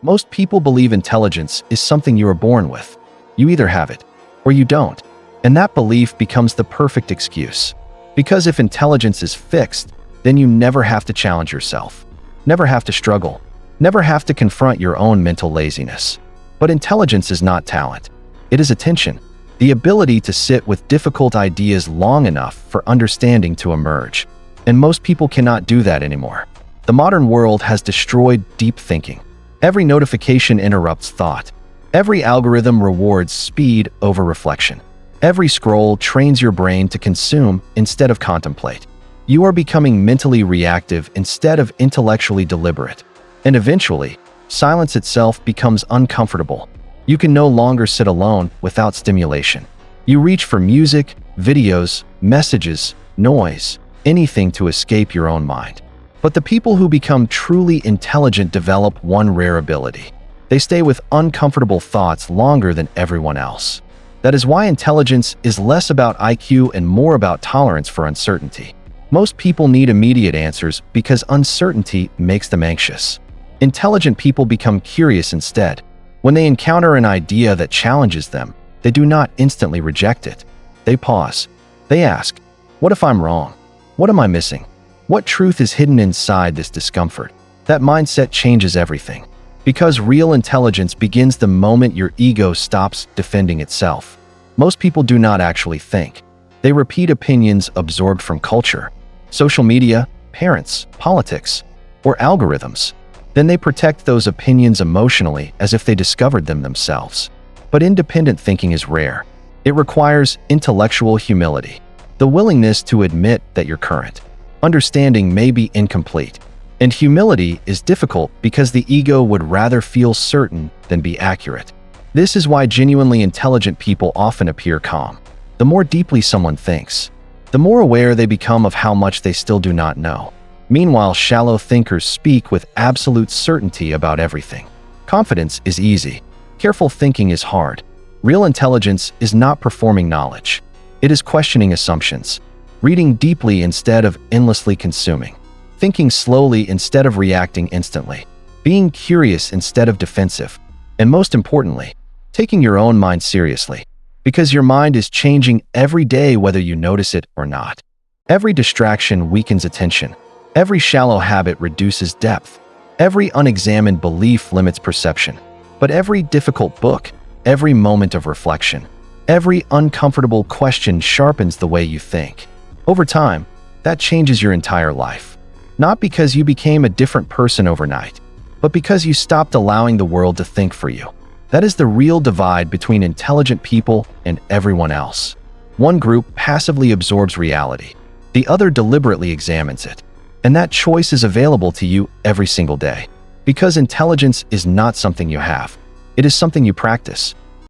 Most people believe intelligence is something you are born with. You either have it or you don't. And that belief becomes the perfect excuse. Because if intelligence is fixed, then you never have to challenge yourself, never have to struggle, never have to confront your own mental laziness. But intelligence is not talent. It is attention, the ability to sit with difficult ideas long enough for understanding to emerge. And most people cannot do that anymore. The modern world has destroyed deep thinking. Every notification interrupts thought. Every algorithm rewards speed over reflection. Every scroll trains your brain to consume instead of contemplate. You are becoming mentally reactive instead of intellectually deliberate. And eventually, silence itself becomes uncomfortable. You can no longer sit alone without stimulation. You reach for music, videos, messages, noise, anything to escape your own mind. But the people who become truly intelligent develop one rare ability. They stay with uncomfortable thoughts longer than everyone else. That is why intelligence is less about IQ and more about tolerance for uncertainty. Most people need immediate answers because uncertainty makes them anxious. Intelligent people become curious instead. When they encounter an idea that challenges them, they do not instantly reject it. They pause. They ask, what if I'm wrong? What am I missing? What truth is hidden inside this discomfort? That mindset changes everything. Because real intelligence begins the moment your ego stops defending itself. Most people do not actually think. They repeat opinions absorbed from culture, social media, parents, politics, or algorithms. Then they protect those opinions emotionally as if they discovered them themselves. But independent thinking is rare. It requires intellectual humility, the willingness to admit that your current understanding may be incomplete. And humility is difficult because the ego would rather feel certain than be accurate. This is why genuinely intelligent people often appear calm. The more deeply someone thinks, the more aware they become of how much they still do not know. Meanwhile, shallow thinkers speak with absolute certainty about everything. Confidence is easy. Careful thinking is hard. Real intelligence is not performing knowledge. It is questioning assumptions, reading deeply instead of endlessly consuming, thinking slowly instead of reacting instantly, being curious instead of defensive, and most importantly, taking your own mind seriously. Because your mind is changing every day whether you notice it or not. Every distraction weakens attention. Every shallow habit reduces depth. Every unexamined belief limits perception. But every difficult book, every moment of reflection, every uncomfortable question sharpens the way you think. Over time, that changes your entire life. Not because you became a different person overnight, but because you stopped allowing the world to think for you. That is the real divide between intelligent people and everyone else. One group passively absorbs reality. The other deliberately examines it. And that choice is available to you every single day. Because intelligence is not something you have. It is something you practice.